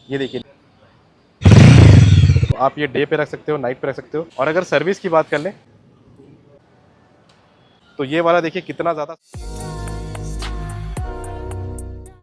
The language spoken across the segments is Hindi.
ये देखिए, तो आप ये डे पे रख सकते हो, नाइट पे रख सकते हो। और अगर सर्विस की बात कर लें तो ये वाला देखिए कितना ज़्यादा।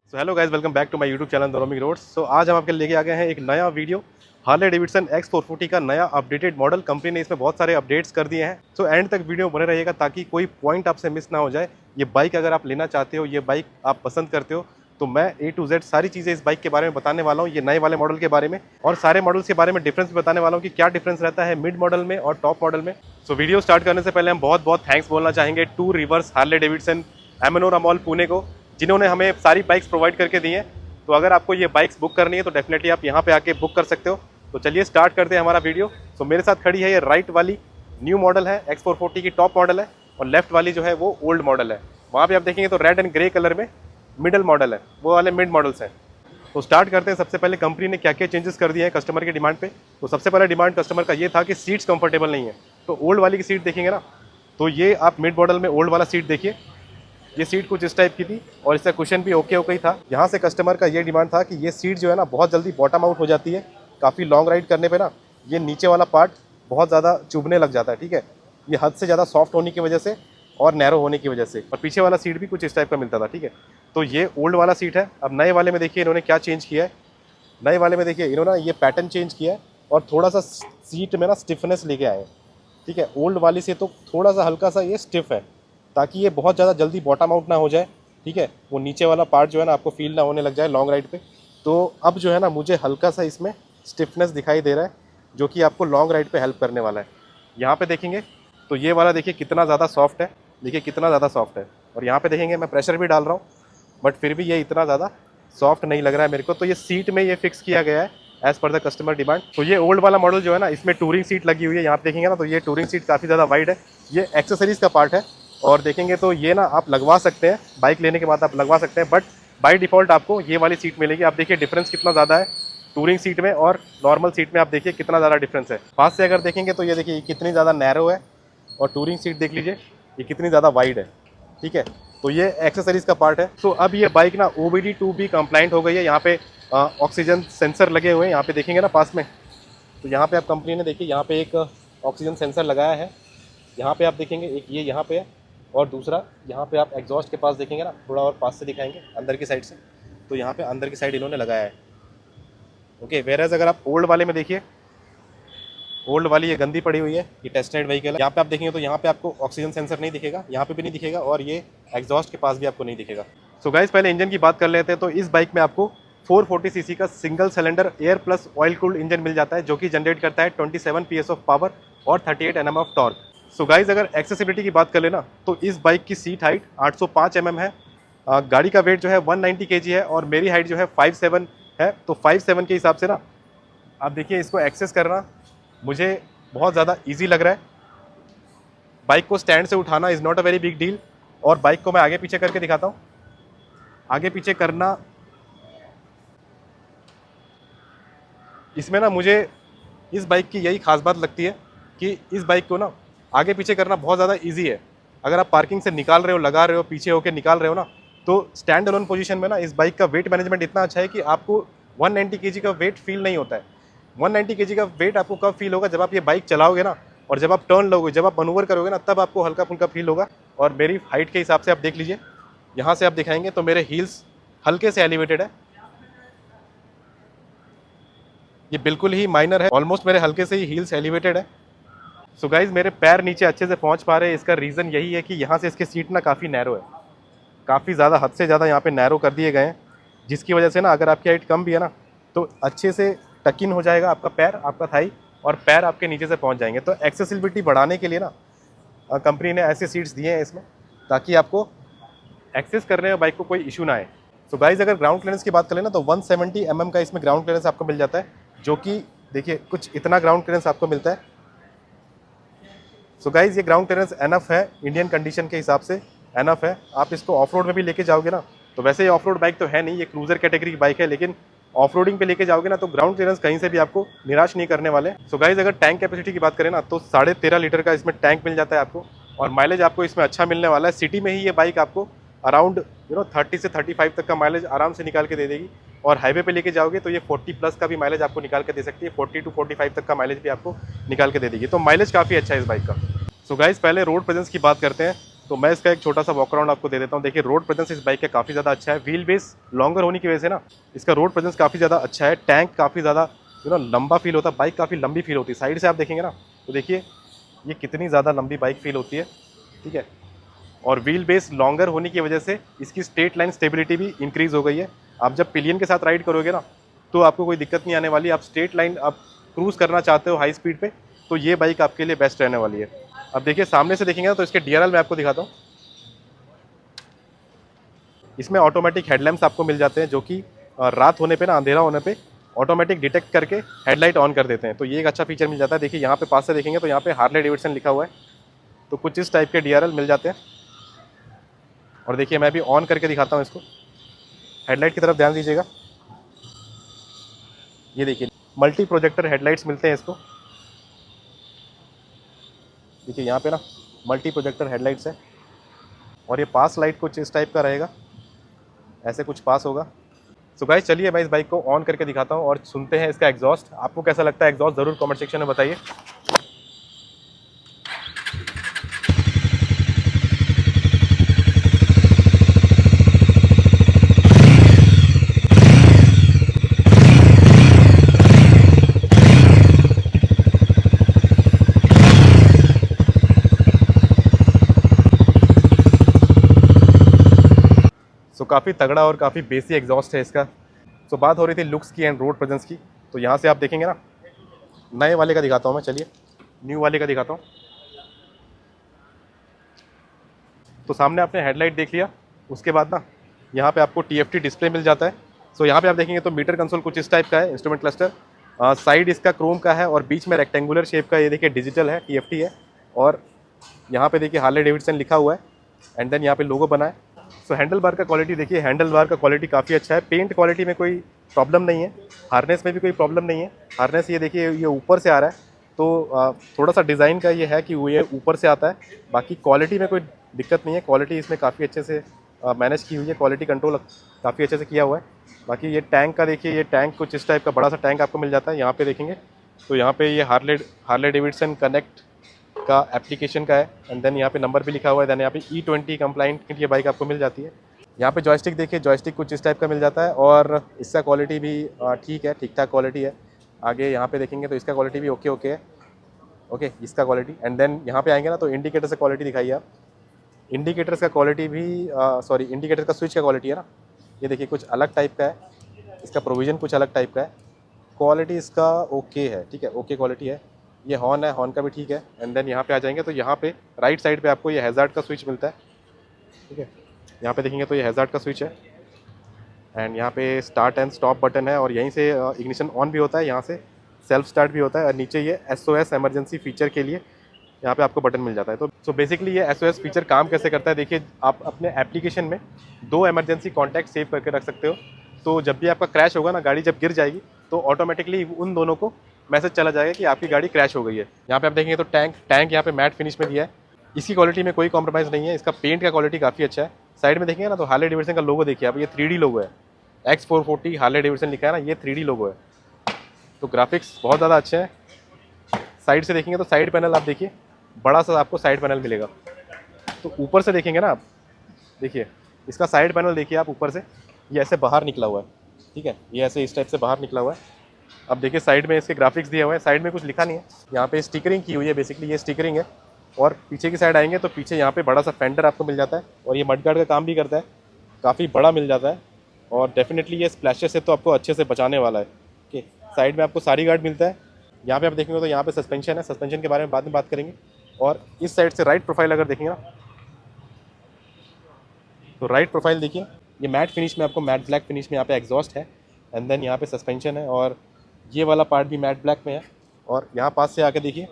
So hello guys, welcome back to my YouTube channel the roaming roads. सो आज हम आपके लिए लेके आ गए हैं एक नया वीडियो, हार्ले डेविडसन X440 का नया अपडेटेड मॉडल। कंपनी ने इसमें बहुत सारे अपडेट्स कर दिए हैं। सो एंड तक वीडियो बने रहिएगा ताकि कोई पॉइंट आपसे मिस ना हो जाए। ये बाइक अगर आप लेना चाहते हो, ये बाइक आप पसंद करते हो, तो मैं A to Z सारी चीज़ें इस बाइक के बारे में बताने वाला हूँ, ये नए वाले मॉडल के बारे में, और सारे मॉडल्स के बारे में डिफरेंस भी बताने वाला हूँ कि क्या डिफरेंस रहता है मिड मॉडल में और टॉप मॉडल में। सो वीडियो स्टार्ट करने से पहले हम बहुत बहुत थैंक्स बोलना चाहेंगे to Rivers Harley Davidson Amanora mall Pune को, जिन्होंने हमें सारी बाइक्स प्रोवाइड करके दी हैं। तो अगर आपको ये बाइक्स बुक करनी है तो डेफिनेटली आप यहाँ पे आके बुक कर सकते हो। तो चलिए स्टार्ट करते हैं हमारा वीडियो। तो मेरे साथ खड़ी है ये राइट वाली न्यू मॉडल है, X440 की टॉप मॉडल है, और लेफ्ट वाली जो है वो ओल्ड मॉडल है। वहाँ पे आप देखेंगे तो रेड एंड ग्रे कलर में मिडल मॉडल है, वो वाले मिड मॉडल्स हैं। तो स्टार्ट करते हैं। सबसे पहले कंपनी ने क्या क्या चेंजेस कर दिए हैं कस्टमर की डिमांड पे। तो सबसे पहला डिमांड कस्टमर का ये था कि सीट्स कंफर्टेबल नहीं है। तो ओल्ड वाली की सीट देखेंगे ना, तो ये आप मिड मॉडल में ओल्ड वाला सीट देखिए, ये सीट कुछ इस टाइप की थी और इसका कुशन भी ओके ही था। यहाँ से कस्टमर का ये डिमांड था कि ये सीट जो है ना बहुत जल्दी बॉटम आउट हो जाती है। काफ़ी लॉन्ग राइड करने पे ना ये नीचे वाला पार्ट बहुत ज़्यादा चुभने लग जाता है, ठीक है। ये हद से ज़्यादा सॉफ्ट होने की वजह से और नैरो होने की वजह से, और पीछे वाला सीट भी कुछ इस टाइप का मिलता था, ठीक है। तो ये ओल्ड वाला सीट है। अब नए वाले में देखिए इन्होंने क्या चेंज किया है। नए वाले में देखिए इन्होंने ये पैटर्न चेंज किया है और थोड़ा सा सीट में ना स्टिफनेस लेके आए हैं, ठीक है। ओल्ड वाली से तो थोड़ा सा हल्का सा ये स्टिफ है, ताकि ये बहुत ज़्यादा जल्दी बॉटम आउट ना हो जाए, ठीक है। वो नीचे वाला पार्ट जो है ना आपको फील ना होने लग जाए लॉन्ग राइड पे। तो अब जो है ना मुझे हल्का सा इसमें स्टिफनेस दिखाई दे रहा है, जो कि आपको लॉन्ग राइड पे हेल्प करने वाला है। यहाँ पे देखेंगे तो ये वाला देखिए कितना ज़्यादा सॉफ्ट है, देखिए कितना ज़्यादा सॉफ्ट है। और यहाँ पे देखेंगे मैं प्रेशर भी डाल रहा हूँ, बट फिर भी ये इतना ज़्यादा सॉफ्ट नहीं लग रहा है मेरे को। तो ये सीट में ये फिक्स किया गया है as per the customer demand. तो ये ओल्ड वाला मॉडल जो है ना, इसमें टूरिंग सीट लगी हुई है। यहाँ पे देखेंगे ना तो ये टूरिंग सीट काफ़ी ज़्यादा वाइड है। ये एक्सेसरीज़ का पार्ट है, और देखेंगे तो ये ना आप लगवा सकते हैं, बाइक लेने के बाद आप लगवा सकते हैं, बट बाय डिफ़ॉल्ट आपको ये वाली सीट मिलेगी। आप देखिए डिफरेंस कितना ज़्यादा है टूरिंग सीट में और नॉर्मल सीट में, आप देखिए कितना ज़्यादा डिफरेंस है। पास से अगर देखेंगे तो ये देखिए कितनी ज़्यादा नैरो है, और टूरिंग सीट देख लीजिए ये कितनी ज़्यादा वाइड है, ठीक है। तो ये एक्सेसरीज़ का पार्ट है। तो अब ये बाइक ना OBD2 भी कंप्लाइंट हो गई है। यहाँ पे ऑक्सीजन सेंसर लगे हुए हैं, यहाँ पे देखेंगे ना पास में, तो यहाँ पे आप कंपनी ने देखिए यहाँ पे एक ऑक्सीजन सेंसर लगाया है। यहाँ पे आप देखेंगे एक ये यहाँ पे है, और दूसरा यहाँ पे आप एग्जॉस्ट के पास देखेंगे ना, थोड़ा और पास से दिखाएंगे अंदर की साइड से, तो यहाँ पे अंदर की साइड इन्होंने लगाया है, ओके। वेरएज़ अगर आप ओल्ड वाले में देखिए, ओल्ड वाली ये गंदी पड़ी हुई है, ये टेस्ट राइड व्हीकल है। यहाँ पे आप देखेंगे तो यहाँ पे आपको ऑक्सीजन सेंसर नहीं दिखेगा, यहाँ पे भी नहीं दिखेगा, और ये एग्जॉस्ट के पास भी आपको नहीं दिखेगा। सो गाइस पहले इंजन की बात कर लेते हैं। तो इस बाइक में आपको 440 सीसी का single cylinder air plus oil cooled engine मिल जाता है, जो कि जनरेट करता है 27 PS ऑफ पावर और 38 Nm of torque. So guys अगर एक्सेसिबिलिटी की बात कर लेना तो इस बाइक की सीट हाइट 805 mm है। गाड़ी का वेट जो है 190 kg है, और मेरी हाइट जो है 5'7" है। तो 5'7" के हिसाब से ना आप देखिए इसको एक्सेस करना मुझे बहुत ज़्यादा इजी लग रहा है। बाइक को स्टैंड से उठाना is not a very big deal. और बाइक को मैं आगे पीछे करके दिखाता हूँ। आगे पीछे करना इसमें ना मुझे इस बाइक की यही खास बात लगती है कि इस बाइक को ना आगे पीछे करना बहुत ज़्यादा इजी है। अगर आप पार्किंग से निकाल रहे हो, लगा रहे हो, पीछे होके निकाल रहे हो ना, तो स्टैंड अलोन पोजीशन में ना इस बाइक का वेट मैनेजमेंट इतना अच्छा है कि आपको 190 kg का वेट फील नहीं होता है। 190 kg का वेट आपको कब फील होगा, जब आप ये बाइक चलाओगे ना, और जब आप टर्न लोगे, जब आप मनूवर करोगे ना, तब आपको हल्का फुल्का फील होगा। और मेरी हाइट के हिसाब से आप देख लीजिए, यहाँ से आप दिखाएंगे तो मेरे हील्स हल्के से एलिवेटेड है, ये बिल्कुल ही माइनर है, ऑलमोस्ट मेरे हल्के से ही हील्स एलिवेटेड है। सो गाइज मेरे पैर नीचे अच्छे से पहुंच पा रहे हैं। इसका रीज़न यही है कि यहाँ से इसके सीट ना काफ़ी नैरो है, काफ़ी ज़्यादा हद से ज़्यादा यहाँ पे नैरो कर दिए गए हैं, जिसकी वजह से ना अगर आपकी हाइट कम भी है ना तो अच्छे से टक इन हो जाएगा आपका पैर, आपका थाई, और पैर आपके नीचे से पहुँच जाएंगे। तो एक्सेसिबिलिटी बढ़ाने के लिए ना कंपनी ने ऐसे सीट्स दिए हैं इसमें, ताकि आपको एक्सेस करने में बाइक को कोई इशू ना आए। सो गाइज अगर ग्राउंड क्लियरेंस की बात करें ना तो 170 mm का इसमें ग्राउंड क्लियरेंस आपको मिल जाता है, जो कि देखिए कुछ इतना ग्राउंड क्लियरेंस आपको मिलता है। सो गाइज ये ग्राउंड क्लियरेंस एनफ है, इंडियन कंडीशन के हिसाब से एनफ है। आप इसको ऑफ रोड में भी लेके जाओगे ना, तो वैसे ये ऑफ रोड बाइक तो है नहीं, ये क्रूजर कैटेगरी की बाइक है, लेकिन ऑफ रोडिंग पे लेके जाओगे ना तो ग्राउंड क्लियरेंस कहीं से भी आपको निराश नहीं करने वाले। सो गाइज अगर टैंक कैपेसिटी की बात करें ना तो 13.5 लीटर का इसमें टैंक मिल जाता है आपको, और माइलेज आपको इसमें अच्छा मिलने वाला है। सिटी में ही ये बाइक आपको अराउंड 30 से 35 तक का माइलेज आराम से निकाल के दे देगी। और हाईवे पे लेके जाओगे तो ये 40 प्लस का भी माइलेज आपको निकाल के दे सकती है, 40 टू 45 तक का माइलेज भी आपको निकाल के दे देगी। तो माइलेज काफ़ी अच्छा है इस बाइक का। सो गाइस पहले रोड प्रेजेंस की बात करते हैं, तो मैं इसका एक छोटा सा वॉकअराउंड आपको दे देता हूँ। देखिए रोड प्रेजेंस इस बाइक का काफ़ी ज़्यादा अच्छा है, व्हील बेस लॉन्गर होने की वजह से ना इसका रोड प्रेजेंस काफ़ी ज़्यादा अच्छा है। टैंक काफ़ी ज़्यादा लंबा फील होता है, बाइक काफ़ी लंबी फील होती है। साइड से आप देखेंगे ना तो देखिए ये कितनी ज़्यादा लंबी बाइक फील होती है, ठीक है। और व्हील बेस लॉन्गर होने की वजह से इसकी स्ट्रेट लाइन स्टेबिलिटी भी इंक्रीज़ हो गई है। आप जब पिलियन के साथ राइड करोगे ना तो आपको कोई दिक्कत नहीं आने वाली। आप स्ट्रेट लाइन आप क्रूज़ करना चाहते हो हाई स्पीड पे तो ये बाइक आपके लिए बेस्ट रहने वाली है। अब देखिए सामने से देखेंगे ना तो इसके DRL मैं आपको दिखाता हूँ। इसमें ऑटोमेटिक हेडलैम्प्स आपको मिल जाते हैं जो कि रात होने पे ना, अंधेरा होने पे ऑटोमेटिक डिटेक्ट करके हेडलाइट ऑन कर देते हैं। तो ये एक अच्छा फीचर मिल जाता है। देखिए यहाँ पे पास से देखेंगे तो यहाँ पे हार्ले डेविडसन लिखा हुआ है, तो कुछ इस टाइप के DRL मिल जाते हैं। और देखिए मैं भी ऑन करके दिखाता हूँ इसको, हेडलाइट की तरफ ध्यान दीजिएगा। ये देखिए मल्टी प्रोजेक्टर हेडलाइट्स मिलते हैं इसको। देखिए यहाँ पे ना मल्टी प्रोजेक्टर हेडलाइट्स है और ये पास लाइट कुछ इस टाइप का रहेगा, ऐसे कुछ पास होगा। सो गाइस चलिए मैं इस बाइक को ऑन करके दिखाता हूँ और सुनते हैं इसका एग्जॉस्ट। आपको कैसा लगता है एग्जॉस्ट ज़रूर कमेंट सेक्शन में बताइए। सो काफ़ी तगड़ा और काफ़ी बेसी एग्जॉस्ट है इसका। सो बात हो रही थी लुक्स की एंड रोड प्रेजेंस की, तो यहाँ से आप देखेंगे ना, नए वाले का दिखाता हूँ मैं, चलिए न्यू वाले का दिखाता हूँ। तो सामने आपने हेडलाइट देख लिया, उसके बाद ना यहाँ पे आपको TFT डिस्प्ले मिल जाता है। सो यहाँ पे आप देखेंगे तो मीटर कंसोल कुछ इस टाइप का है, इंस्ट्रूमेंट क्लस्टर साइड इसका क्रोम का है और बीच में रेक्टेंगुलर शेप का, ये देखिए डिजिटल है, TFT है। और यहाँ पे देखिए हार्ले डेविडसन लिखा हुआ है एंड देन यहाँ पे लोगो बना है। सो हैंडल बार का क्वालिटी देखिए, हैंडल बार का क्वालिटी काफ़ी अच्छा है। पेंट क्वालिटी में कोई प्रॉब्लम नहीं है, हार्नेस में भी कोई प्रॉब्लम नहीं है। हार्नेस ये देखिए ये ऊपर से आ रहा है, तो थोड़ा सा डिज़ाइन का ये है कि वो ये ऊपर से आता है, बाकी क्वालिटी में कोई दिक्कत नहीं है। क्वालिटी इसमें काफ़ी अच्छे से मैनेज की हुई है, क्वालिटी कंट्रोल काफ़ी अच्छे से किया हुआ है। बाकी ये टैंक का देखिए, ये टैंक कुछ इस टाइप का बड़ा सा टैंक आपको मिल जाता है। यहाँ पे देखेंगे तो यहाँ पे ये हार्ले डेविडसन कनेक्ट का एप्लीकेशन का है एंड देन यहाँ पे नंबर भी लिखा हुआ है। देन यहाँ पे E20 कंप्लाइंट ये बाइक आपको मिल जाती है। यहाँ पे जॉयस्टिक देखिए, जॉयस्टिक कुछ इस टाइप का मिल जाता है और इसका क्वालिटी भी ठीक है, ठीक ठाक क्वालिटी है। आगे यहाँ पे देखेंगे तो इसका क्वालिटी भी ओके है, ओके इसका क्वालिटी। एंड देन यहाँ पे आएंगे ना तो इंडिकेटर से क्वालिटी दिखाइए आप। इंडिकेटर्स का क्वालिटी भी सॉरी इंडिकेटर का स्विच का क्वालिटी है ना, ये देखिए कुछ अलग टाइप का है, इसका प्रोविज़न कुछ अलग टाइप का है। क्वालिटी इसका ओके है, ठीक है, ओके क्वालिटी है। ये हॉर्न है, हॉर्न का भी ठीक है। एंड देन यहाँ पे आ जाएंगे तो यहाँ पे राइट साइड पे आपको ये हैज़ार्ड का स्विच मिलता है, ठीक है। यहाँ पे देखेंगे तो ये हैज़ार्ड का स्विच है एंड यहाँ पे स्टार्ट एंड स्टॉप बटन है और यहीं से इग्निशन ऑन भी होता है, यहाँ से सेल्फ स्टार्ट भी होता है। और नीचे ये SOS इमरजेंसी फीचर के लिए यहाँ पे आपको बटन मिल जाता है। तो सो बेसिकली ये SOS फीचर काम कैसे करता है, देखिए आप अपने एप्लीकेशन में 2 इमरजेंसी कॉन्टैक्ट सेव करके रख सकते हो। तो जब भी आपका क्रैश होगा ना, गाड़ी जब गिर जाएगी तो ऑटोमेटिकली उन दोनों को मैसेज चला जाएगा कि आपकी गाड़ी क्रैश हो गई है। यहाँ पे आप देखेंगे तो टैंक यहाँ पे मैट फिनिश में दिया है, इसकी क्वालिटी में कोई कॉम्प्रोमाइज़ नहीं है। इसका पेंट का क्वालिटी काफ़ी अच्छा है। साइड में देखेंगे ना तो हार्ले डेविडसन का लोगो देखिए आप, ये 3D लोगो है, X440 हार्ले डेविडसन लिखा है ना, ये 3D लोगो है। तो ग्राफिक्स बहुत ज़्यादा अच्छे हैं। साइड से देखेंगे तो साइड पैनल आप देखिए, बड़ा सा आपको साइड पैनल मिलेगा। तो ऊपर से देखेंगे ना आप, देखिए इसका साइड पैनल देखिए आप ऊपर से, ये ऐसे बाहर निकला हुआ है, ठीक है, ये ऐसे इस टाइप से बाहर निकला हुआ है। अब देखिए साइड में इसके ग्राफिक्स दिए हुए हैं, साइड में कुछ लिखा नहीं है, यहाँ पे स्टिकरिंग की हुई है, बेसिकली ये स्टिकरिंग है। और पीछे की साइड आएंगे तो पीछे यहाँ पे बड़ा सा फेंडर आपको मिल जाता है और ये मडगार्ड का काम भी करता है, काफ़ी बड़ा मिल जाता है। और डेफिनेटली ये स्प्लैशेस से तो आपको अच्छे से बचाने वाला है। ओके, साइड में आपको सारी गार्ड मिलता है। यहाँ पे आप देखेंगे तो यहाँ पे सस्पेंशन है, सस्पेंशन के बारे में बाद में बात करेंगे। और इस साइड से राइट प्रोफाइल अगर देखेंगे ना तो राइट प्रोफाइल देखिए, ये मैट फिनिश में आपको मैट ब्लैक फिनिश में यहाँ पे एग्जॉस्ट है एंड देन यहाँ पे सस्पेंशन है और ये वाला पार्ट भी मैट ब्लैक में है। और यहाँ पास से आके देखिए,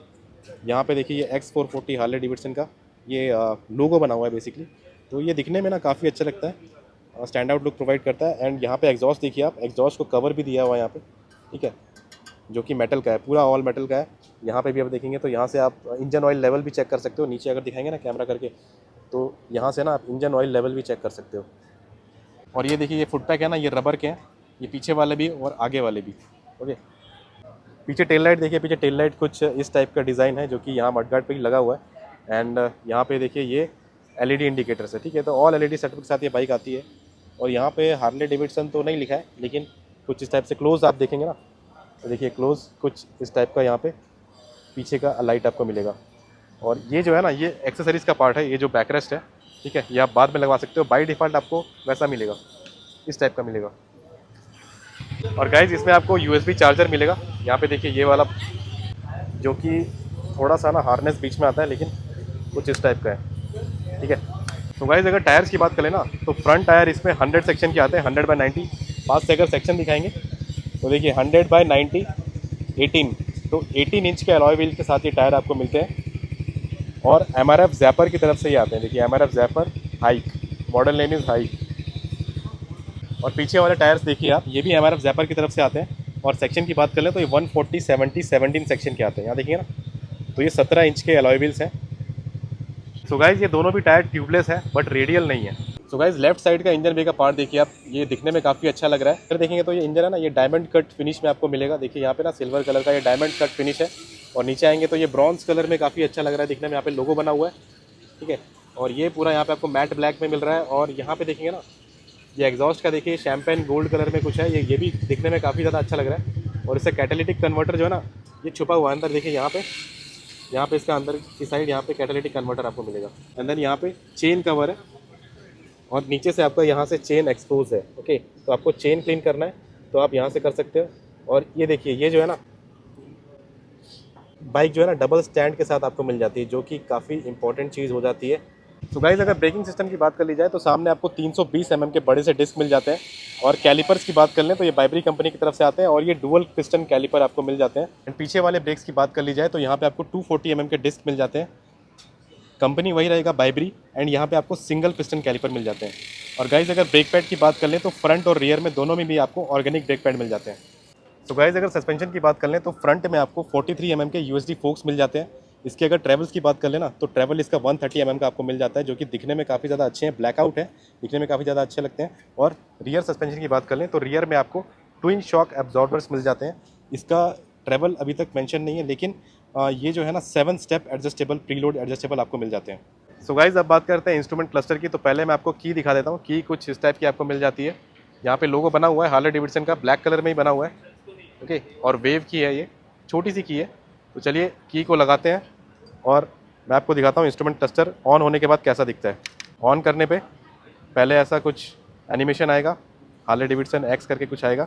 यहाँ पे देखिए ये X440 हार्ले डेविडसन का ये लोगो बना हुआ है बेसिकली। तो ये दिखने में ना काफ़ी अच्छा लगता है, स्टैंड आउट लुक प्रोवाइड करता है। एंड यहाँ पे एग्जॉस्ट देखिए आप, एग्जॉस्ट को कवर भी दिया हुआ है यहाँ पे, ठीक है, जो कि मेटल का है, पूरा ऑल मेटल का है। यहाँ पे भी आप देखेंगे तो यहाँ से आप इंजन ऑयल लेवल भी चेक कर सकते हो। नीचे अगर दिखाएंगे ना कैमरा करके तो यहाँ से ना आप इंजन ऑयल लेवल भी चेक कर सकते हो। और ये देखिए ये फुट पैक है ना, ये रबर के हैं, ये पीछे वाले भी और आगे वाले भी। ओके, पीछे टेल लाइट देखिए, पीछे टेल लाइट कुछ इस टाइप का डिज़ाइन है जो कि यहाँ मडगार्ड पे ही लगा हुआ है। एंड यहाँ पे देखिए ये एलईडी इंडिकेटर्स है, ठीक है। तो ऑल एलईडी सेटअप के साथ ये बाइक आती है। और यहाँ पे हार्ले डेविडसन तो नहीं लिखा है, लेकिन कुछ इस टाइप से क्लोज आप देखेंगे ना, तो देखिए क्लोज कुछ इस टाइप का यहाँ पे पीछे का लाइट आपको मिलेगा। और ये जो है ना, ये एक्सेसरीज़ का पार्ट है, ये जो बैकरेस्ट है, ठीक है, ये आप बाद में लगवा सकते हो। बाई डिफ़ॉल्ट आपको वैसा मिलेगा, इस टाइप का मिलेगा। और गाइज इसमें आपको USB चार्जर मिलेगा। यहाँ पे देखिए ये वाला, जो कि थोड़ा सा ना हार्नेस बीच में आता है, लेकिन कुछ इस टाइप का है, ठीक है। तो गाइज अगर टायर्स की बात करें ना, तो फ्रंट टायर इसमें 100 सेक्शन के आते हैं, 100/90। पास से अगर सेक्शन दिखाएंगे तो देखिए 100/90 18, तो 18 इंच के अलॉय व्हील के साथ ये टायर आपको मिलते हैं। और MRF जैपर की तरफ से ये आते हैं। देखिए MRF Zapper hike, model name is hike. और पीछे वाले टायर्स देखिए आप, ये भी MRF जैपर की तरफ से आते हैं। और सेक्शन की बात कर लें तो ये 140, 70, 17 सेक्शन के आते हैं। यहाँ देखिए ना, तो ये 17 इंच के अलॉय व्हील्स हैं। सो गाइज ये दोनों भी टायर ट्यूबलेस है, बट रेडियल नहीं है। सो गाइज लेफ्ट साइड का इंजन बे का पार्ट देखिए आप, ये दिखने में काफ़ी अच्छा लग रहा है। फिर देखेंगे तो ये इंजन है ना, ये डायमंड कट फिनिश में आपको मिलेगा। देखिए यहाँ पे ना सिल्वर कलर का ये डायमंड कट फिनिश है। और नीचे आएंगे तो ये ब्रॉन्ज कलर में काफ़ी अच्छा लग रहा है दिखने में। यहाँ पे लोगो बना हुआ है, ठीक है। और ये पूरा यहाँ पे आपको मैट ब्लैक में मिल रहा है। और यहाँ पे देखेंगे ना, ये एग्जॉस्ट का देखिए शैम्पेन गोल्ड कलर में कुछ है, ये भी दिखने में काफ़ी ज़्यादा अच्छा लग रहा है। और इससे कैटालिटिक कन्वर्टर जो है ना, ये छुपा हुआ है अंदर। देखिए यहाँ पे इसका अंदर की साइड यहाँ पे कैटालिटिक कन्वर्टर आपको मिलेगा। एंड देन यहाँ पे चेन कवर है, और नीचे से आपका यहाँ से चेन एक्सपोज है। ओके, तो आपको चेन क्लीन करना है तो आप यहाँ से कर सकते हो। और ये देखिए, ये जो है ना बाइक जो है ना, डबल स्टैंड के साथ आपको मिल जाती है, जो कि काफ़ी इंपॉर्टेंट चीज़ हो जाती है। तो गाइस अगर ब्रेकिंग सिस्टम की बात कर ली जाए तो सामने आपको 320 mm के बड़े से डिस्क मिल जाते हैं। और कैलिपर्स की बात कर लें तो ये बाइबरी कंपनी की तरफ से आते हैं, और ये डुअल पिस्टन कैलिपर आपको मिल जाते हैं। एंड पीछे वाले ब्रेक्स की बात कर ली जाए तो यहाँ पे आपको 240 mm के डिस्क मिल जाते हैं। कंपनी वही रहेगा बाइबरी। एंड यहाँ पे आपको सिंगल पिस्टन कैलिपर मिल जाते हैं। और गाइस अगर ब्रेक पैड की बात कर लें तो फ्रंट और रियर में दोनों में भी आपको ऑर्गेनिक ब्रेक पैड मिल जाते हैं। तो गाइस अगर सस्पेंशन की बात कर लें तो फ्रंट में आपको 43 mm के USD फोक्स मिल जाते हैं। इसकी अगर ट्रैवल्स की बात कर लेना तो ट्रैवल इसका 130 mm का आपको मिल जाता है, जो कि दिखने में काफ़ी ज़्यादा अच्छे हैं। ब्लैकआउट है, दिखने में काफ़ी ज़्यादा अच्छे लगते हैं। और रियर सस्पेंशन की बात कर लें तो रियर में आपको ट्विन शॉक एब्जॉर्बर्स मिल जाते हैं। इसका ट्रैवल अभी तक मेंशन नहीं है, लेकिन ये जो है ना 7 स्टेप एडजस्टेबल प्रीलोड एडजस्टेबल आपको मिल जाते हैं। सो गाइस अब बात करते हैं इंस्ट्रूमेंट क्लस्टर की। तो पहले मैं आपको की दिखा देता हूँ। की कुछ इस टाइप की आपको मिल जाती है। यहाँ पे लोगो बना हुआ है हार्ले डेविडसन का, ब्लैक कलर में ही बना हुआ है, ओके। और वेव की है, ये छोटी सी की है। तो चलिए की को लगाते हैं और मैं आपको दिखाता हूँ इंस्ट्रूमेंट क्लस्टर ऑन होने के बाद कैसा दिखता है। ऑन करने पे पहले ऐसा कुछ एनिमेशन आएगा, हार्ले डेविडसन एक्स करके कुछ आएगा।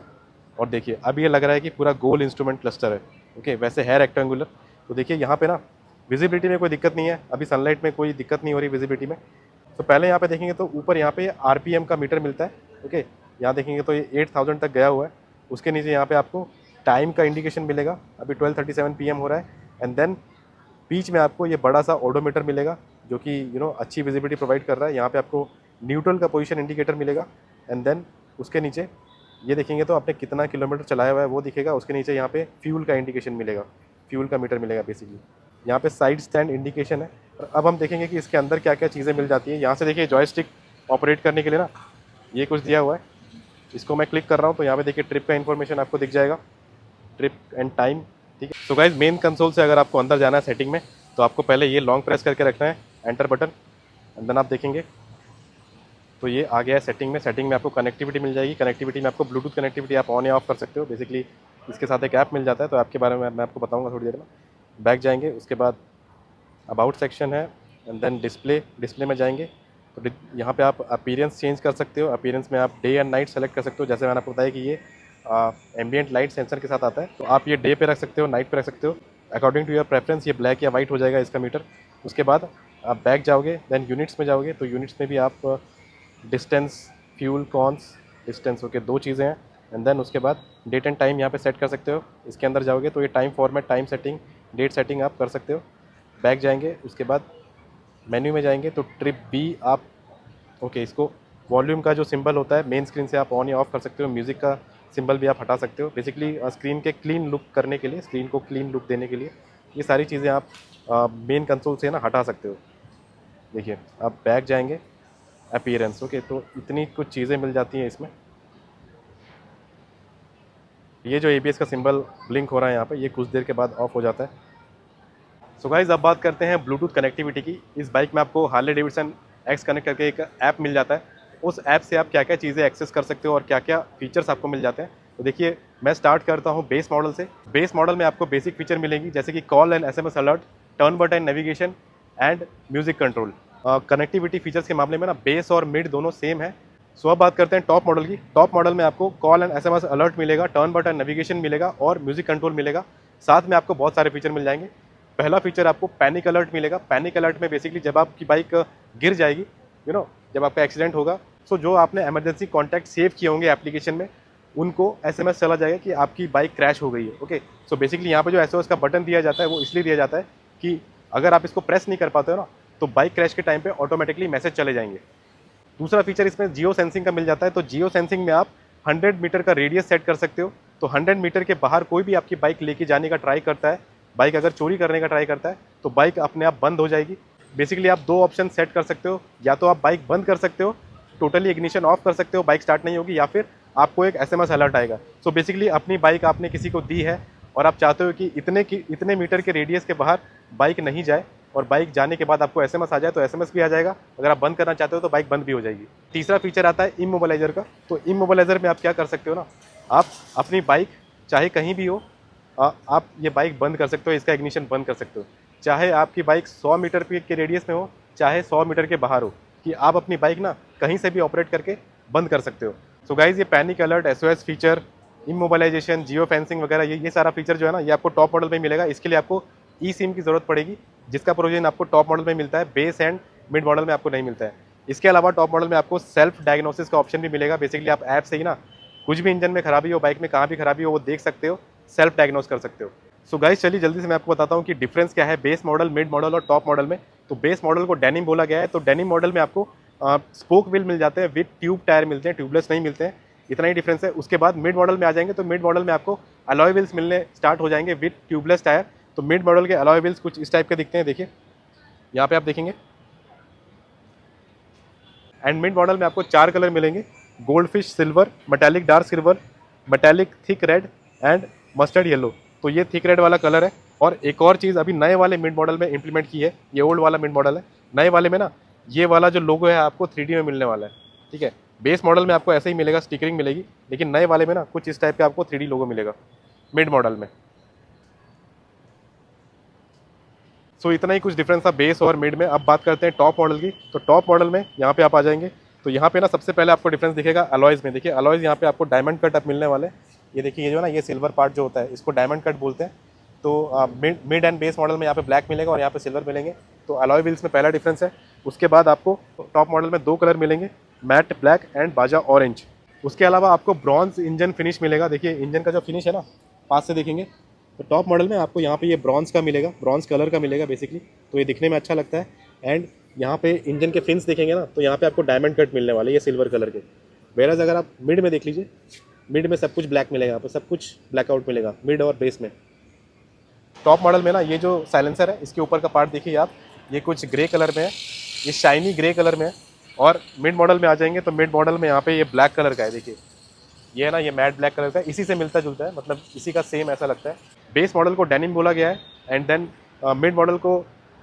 और देखिए अब ये लग रहा है कि पूरा गोल इंस्ट्रूमेंट क्लस्टर है, ओके। वैसे है रेक्टेंगुलर। तो देखिए यहाँ पे ना विजिबिलिटी में कोई दिक्कत नहीं है, अभी सनलाइट में कोई दिक्कत नहीं हो रही विजिबिलिटी में। तो पहले यहाँ पे देखेंगे तो ऊपर यहाँ पे RPM का मीटर मिलता है, ओके। यहाँ देखेंगे तो ये 8000 तक गया हुआ है। उसके नीचे यहाँ पे आपको टाइम का इंडिकेशन मिलेगा, अभी 12:37 PM हो रहा है। एंड देन बीच में आपको ये बड़ा सा ओडोमीटर मिलेगा, जो कि अच्छी विजिबिलिटी प्रोवाइड कर रहा है। यहाँ पे आपको न्यूट्रल का पोजीशन इंडिकेटर मिलेगा। एंड देन उसके नीचे ये देखेंगे तो आपने कितना किलोमीटर चलाया हुआ है वो दिखेगा। उसके नीचे यहाँ पे फ्यूल का इंडिकेशन मिलेगा, फ्यूल का मीटर मिलेगा बेसिकली। यहाँ पे साइड स्टैंड इंडिकेशन है। और अब हम देखेंगे कि इसके अंदर क्या क्या चीज़ें मिल जाती हैं। यहाँ से देखिए जॉयस्टिक ऑपरेट करने के लिए ना ये कुछ दिया हुआ है। इसको मैं क्लिक कर रहा हूँ तो यहाँ पे देखिए ट्रिप का इन्फॉर्मेशन आपको दिख जाएगा, ट्रिप एंड टाइम, ठीक है। सो गाइज मेन कंसोल से अगर आपको अंदर जाना है सेटिंग में, तो आपको पहले ये लॉन्ग प्रेस करके रखना है एंटर बटन। एंड देन आप देखेंगे तो ये आ गया है सेटिंग में। सेटिंग में आपको कनेक्टिविटी मिल जाएगी। कनेक्टिविटी में आपको ब्लूटूथ कनेक्टिविटी आप ऑन या ऑफ कर सकते हो। बेसिकली इसके साथ एक ऐप मिल जाता है, तो आपके बारे में मैं आपको बताऊँगा थोड़ी देर में। बैक जाएंगे, उसके बाद अबाउट सेक्शन है। एंड देन डिस्प्ले में जाएंगे तो यहाँ पे आप अपीयरेंस चेंज कर सकते हो। अपीयरेंस में आप डे एंड नाइट सेलेक्ट कर सकते हो। जैसे मैंने आपको बताया कि ये एम्बियंट लाइट सेंसर के साथ आता है, तो आप ये डे पे रख सकते हो, नाइट पे रख सकते हो, अकॉर्डिंग टू योर प्रेफरेंस। ये ब्लैक या वाइट हो जाएगा इसका मीटर। उसके बाद आप बैक जाओगे, देन यूनिट्स में जाओगे, तो यूनिट्स में भी आप distance, fuel cons, distance, okay, 2 चीज़ें हैं। एंड देन उसके बाद डेट एंड टाइम यहाँ पे सेट कर सकते हो। इसके अंदर जाओगे तो ये time format, time setting, date setting आप कर सकते हो। बैक जाएंगे, उसके बाद मेन्यू में जाएंगे तो ट्रिप बी आप, ओके, इसको वॉल्यूम का जो सिंबल होता है मेन स्क्रीन से आप ऑन या ऑफ कर सकते हो। म्यूज़िक का सिंबल भी आप हटा सकते हो। बेसिकली स्क्रीन के क्लीन लुक करने के लिए, स्क्रीन को क्लीन लुक देने के लिए ये सारी चीज़ें आप मेन कंसोल से ना हटा सकते हो। देखिए आप बैक जाएंगे, अपीयरेंस, ओके, तो इतनी कुछ चीज़ें मिल जाती हैं इसमें। ये जो ABS का सिंबल ब्लिंक हो रहा है यहाँ पे, ये कुछ देर के बाद ऑफ हो जाता है। सो गाइज अब बात करते हैं ब्लूटूथ कनेक्टिविटी की। इस बाइक में आपको हार्ले डेविडसन एक्स कनेक्ट करके एक ऐप मिल जाता है। उस ऐप से आप क्या क्या चीज़ें एक्सेस कर सकते हो और क्या क्या फीचर्स आपको मिल जाते हैं। तो देखिए, मैं स्टार्ट करता हूँ बेस मॉडल से। बेस मॉडल में आपको बेसिक फीचर मिलेंगी जैसे कि call and SMS alert, turn button navigation and music control. Connectivity features के मामले में ना बेस और मिड दोनों सेम है। सो अब बात करते हैं टॉप मॉडल की। टॉप मॉडल में आपको कॉल एंड SMS अलर्ट मिलेगा, टर्न बटन नेविगेशन मिलेगा और म्यूजिक कंट्रोल मिलेगा। साथ में आपको बहुत सारे फीचर मिल जाएंगे। पहला फीचर आपको पैनिक अलर्ट मिलेगा। पैनिक अलर्ट में बेसिकली जब आपकी बाइक गिर जाएगी, जब आपका एक्सीडेंट होगा, सो जो आपने इमरजेंसी कॉन्टैक्ट सेव किए होंगे एप्लीकेशन में, उनको SMS चला जाएगा कि आपकी बाइक क्रैश हो गई है। ओके, सो बेसिकली यहाँ पे जो SOS का बटन दिया जाता है वो इसलिए दिया जाता है कि अगर आप इसको प्रेस नहीं कर पाते हो ना, तो बाइक क्रैश के टाइम पे ऑटोमेटिकली मैसेज चले जाएंगे। दूसरा फीचर इसमें जियो सेंसिंग का मिल जाता है। तो जियो सेंसिंग में आप 100 मीटर का रेडियस सेट कर सकते हो। तो 100 मीटर के बाहर कोई भी आपकी बाइक लेके जाने का ट्राई करता है, बाइक अगर चोरी करने का ट्राई करता है, तो बाइक अपने आप बंद हो जाएगी। बेसिकली आप दो ऑप्शन सेट कर सकते हो, या तो आप बाइक बंद कर सकते हो, टोटली इग्निशन ऑफ कर सकते हो, बाइक स्टार्ट नहीं होगी, या फिर आपको एक SMS अलर्ट आएगा। सो बेसिकली अपनी बाइक आपने किसी को दी है और आप चाहते हो कि इतने मीटर के रेडियस के बाहर बाइक नहीं जाए, और बाइक जाने के बाद आपको SMS आ जाए तो SMS भी आ जाएगा। अगर आप बंद करना चाहते हो तो बाइक बंद भी हो जाएगी। तीसरा फीचर आता है इमोबिलाइजर का। तो इमोबिलाइजर में आप क्या कर सकते हो ना, आप अपनी बाइक चाहे कहीं भी हो, आप ये बाइक बंद कर सकते हो, इसका इग्निशन बंद कर सकते हो। चाहे आपकी बाइक 100 मीटर के रेडियस में हो, चाहे 100 मीटर के बाहर हो, कि आप अपनी बाइक ना कहीं से भी ऑपरेट करके बंद कर सकते हो। सो गाइज, ये panic alert, SOS feature, immobilisation, geo fencing वगैरह, ये सारा फीचर जो है ना, ये आपको टॉप मॉडल में मिलेगा। इसके लिए आपको eSIM की ज़रूरत पड़ेगी, जिसका प्रोविजन आपको टॉप मॉडल में मिलता है, बेस एंड मिड मॉडल में आपको नहीं मिलता है। इसके अलावा टॉप मॉडल में आपको सेल्फ डायग्नोसिस का ऑप्शन भी मिलेगा। बेसिकली आप ऐप से ही ना कुछ भी इंजन में खराबी हो, बाइक में कहाँ भी खराबी हो, वो देख सकते हो, सेल्फ डायग्नोस कर सकते हो। सो गाइस, चलिए जल्दी से मैं आपको बताता हूँ कि डिफरेंस क्या है बेस मॉडल, मिड मॉडल और टॉप मॉडल में। तो बेस मॉडल को डेनिम बोला गया है। तो डेनिम मॉडल में आपको स्पोक व्हील मिल जाते हैं, विद ट्यूब टायर मिलते हैं, ट्यूबलेस नहीं मिलते हैं। इतना ही डिफरेंस है। उसके बाद मिड मॉडल में आ जाएंगे तो मिड मॉडल में आपको अलॉय व्हील्स मिलने स्टार्ट हो जाएंगे विद ट्यूबलेस टायर। तो मिड मॉडल के अलॉय व्हील्स कुछ इस टाइप के दिखते हैं, देखिए यहाँ पे आप देखेंगे। एंड मिड मॉडल में आपको 4 कलर मिलेंगे, gold fish silver, metallic dark silver, metallic thick red and mustard yellow. तो ये थिक रेड वाला कलर है। और एक और चीज़ अभी नए वाले मिड मॉडल में इंप्लीमेंट की है, ये ओल्ड वाला मिड मॉडल है। नए वाले में ना ये वाला जो लोगो है आपको 3D में मिलने वाला है, ठीक है। बेस मॉडल में आपको ऐसे ही मिलेगा, स्टिकरिंग मिलेगी, लेकिन नए वाले में ना कुछ इस टाइप का आपको 3D लोगो मिलेगा मिड मॉडल में। सो इतना ही कुछ डिफरेंस था बेस और मिड में। अब बात करते हैं टॉप मॉडल की। तो टॉप मॉडल में यहाँ पे आप आ जाएंगे तो यहाँ पे ना सबसे पहले आपको डिफरेंस दिखेगा अलॉयज़ में। देखिए अलॉयज़ यहाँ पे आपको डायमंड कट आप मिलने वाले। ये देखिए, ये जो है ना, ये सिल्वर पार्ट जो होता है इसको डायमंड कट बोलते हैं। तो मिड एंड बेस मॉडल में यहाँ पे ब्लैक मिलेगा और यहाँ पे सिल्वर मिलेंगे। तो अलॉय व्हील्स में पहला डिफरेंस है। उसके बाद आपको टॉप मॉडल में 2 कलर मिलेंगे, मैट ब्लैक एंड बाजा ऑरेंज। उसके अलावा आपको ब्रॉन्ज इंजन फिनिश मिलेगा। देखिए इंजन का जो फिनिश है ना, पास से देखेंगे तो टॉप मॉडल में आपको यहाँ पे ये ब्रॉन्ज का मिलेगा, ब्रॉन्ज कलर का मिलेगा बेसिकली। तो ये दिखने में अच्छा लगता है। एंड यहाँ पे इंजन के फिन्स देखेंगे ना, तो यहाँ पे आपको डायमंड कट मिलने वाले, ये सिल्वर कलर के। वेराज अगर आप मिड में देख लीजिए, मिड में सब कुछ ब्लैक मिलेगा, यहाँ पे सब कुछ ब्लैकआउट मिलेगा मिड और बेस में। टॉप मॉडल में ना ये जो साइलेंसर है, इसके ऊपर का पार्ट देखिए आप, ये कुछ ग्रे कलर में है, ये शाइनी ग्रे कलर में है। और मिड मॉडल में आ जाएंगे तो मिड मॉडल में यहाँ पे ये ब्लैक कलर का है। देखिए ये है ना, ये मैट ब्लैक कलर का है, इसी से मिलता जुलता है, मतलब इसी का सेम ऐसा लगता है। बेस मॉडल को डेनिम बोला गया है, एंड देन मिड मॉडल को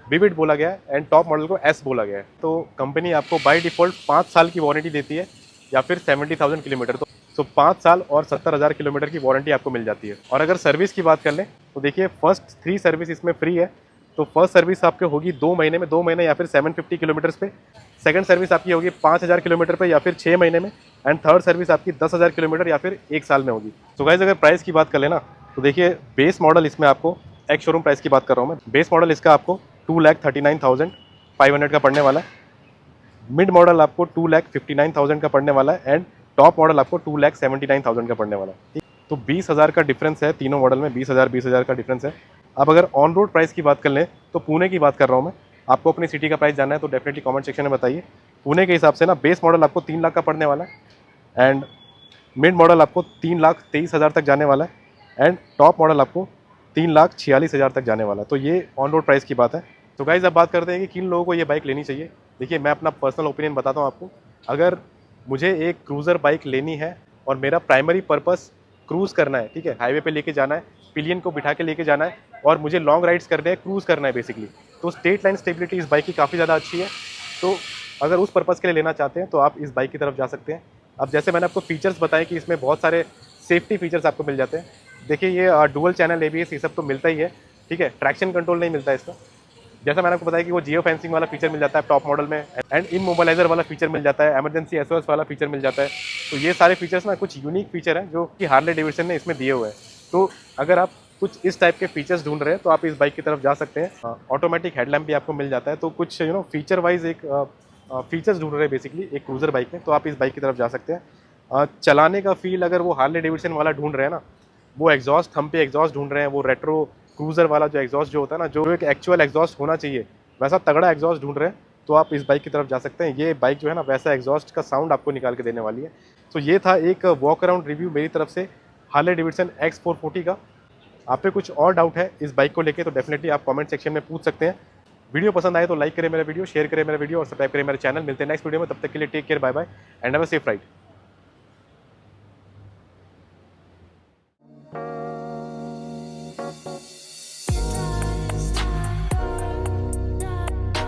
विविड बोला गया है, एंड टॉप मॉडल को एस बोला गया है। तो कंपनी आपको बाय डिफ़ॉल्ट 5 साल की वारंटी देती है, या फिर 70,000 किलोमीटर। तो 5 साल और 70,000 किलोमीटर की वारंटी आपको मिल जाती है। और अगर सर्विस की बात कर लें तो देखिए, फर्स्ट 3 सर्विस इसमें फ्री है। तो फर्स्ट सर्विस आपके होगी 2 महीने में, 2 महीने या फिर 750 किलोमीटर्स पे। सेकंड सर्विस आपकी होगी 5,000 किलोमीटर पे या फिर 6 महीने में। एंड थर्ड सर्विस आपकी 10,000 किलोमीटर या फिर 1 साल में होगी। तो गाइस, अगर प्राइस की बात कर लेना तो देखिए, बेस मॉडल इसमें आपको एक्स शोरूम प्राइस की बात कर रहा हूँ मैं, बेस मॉडल इसका आपको 2,39,500 का पड़ने वाला है। मिड मॉडल आपको 2,59,000 का पड़ने वाला है। एंड टॉप मॉडल आपको 2,79,000 का पड़ने वाला है। तो 20,000 का डिफरेंस है तीनों मॉडल में, 20,000 का डिफरेंस है। अब अगर ऑन रोड प्राइस की बात कर लें तो पुणे की बात कर रहा हूँ मैं, आपको अपनी सिटी का प्राइस जानना है तो डेफिनेटली कमेंट सेक्शन में बताइए। पुणे के हिसाब से ना बेस मॉडल आपको 3 लाख का पड़ने वाला है, एंड मिड मॉडल आपको 3,23,000 तक जाने वाला है, एंड टॉप मॉडल आपको 3,46,000 तक जाने वाला है। तो ये ऑन रोड प्राइस की बात है। तो गाइज़, अब बात करते हैं कि किन लोगों को ये बाइक लेनी चाहिए। देखिए, मैं अपना पर्सनल ओपिनियन बताता हूँ आपको। अगर मुझे एक क्रूज़र बाइक लेनी है और मेरा प्राइमरी पर्पस क्रूज़ करना है, ठीक है, हाईवे पे लेके जाना है, पिलियन को बिठा के लेके जाना है और मुझे लॉन्ग राइड्स करने हैं, क्रूज़ करना है बेसिकली, तो स्ट्रेट लाइन स्टेबिलिटी इस बाइक की काफ़ी ज़्यादा अच्छी है। तो अगर उस पर्पज़ के लिए लेना चाहते हैं तो आप इस बाइक की तरफ जा सकते हैं। अब जैसे मैंने आपको फीचर्स बताए कि इसमें बहुत सारे सेफ्टी फीचर्स आपको मिल जाते हैं। देखिए ये डुअल चैनल एबीएस ये सब तो मिलता ही है, ठीक है, ट्रैक्शन कंट्रोल नहीं मिलता है इसका। जैसा मैंने आपको बताया कि वो जियो फेंसिंग वाला फीचर मिल जाता है टॉप मॉडल में, एंड इमोबालाइजर वाला फीचर मिल जाता है, इमरजेंसी एसओएस वाला फीचर मिल जाता है। तो ये सारे फीचर्स ना कुछ यूनिक फीचर हैं जो कि हार्ले डेविडसन ने इसमें दिए हुए हैं। तो अगर आप कुछ इस टाइप के फीचर्स ढूंढ रहे हैं तो आप इस बाइक की तरफ जा सकते हैं। ऑटोमेटिक हेडलैम्प भी आपको मिल जाता है, तो कुछ फीचर वाइज एक फीचर्स ढूंढ रहे हैं बेसिकली एक क्रूज़र बाइक में, तो आप इस बाइक की तरफ जा सकते हैं। चलाने का फील अगर वो हार्ले डेविडसन वाला ढूंढ रहे हैं ना, वो एग्जॉस्ट हम पे एग्जॉस्ट ढूंढ रहे हैं, वो रेट्रो क्रूज़र वाला जो एग्जॉस्ट जो होता है ना, जो एक एक्चुअल एग्जॉस्ट होना चाहिए वैसा तगड़ा एग्जॉस्ट ढूंढ रहे हैं, तो आप इस बाइक की तरफ जा सकते हैं। ये बाइक जो है ना वैसा एग्जॉस्ट का साउंड आपको निकाल के देने वाली है। तो ये था एक वॉक अराउंड रिव्यू मेरी तरफ से हार्ले डेविडसन X440 का। आप पे कुछ और डाउट है इस बाइक को लेके तो डेफिनेटली आप कमेंट सेक्शन में पूछ सकते हैं। वीडियो पसंद आए तो लाइक करें मेरा वीडियो, शेयर करें मेरा वीडियो और सब्सक्राइब करें मेरा चैनल। मिलते हैं नेक्स्ट वीडियो में, तब तक के लिए take care, bye bye and have a safe ride.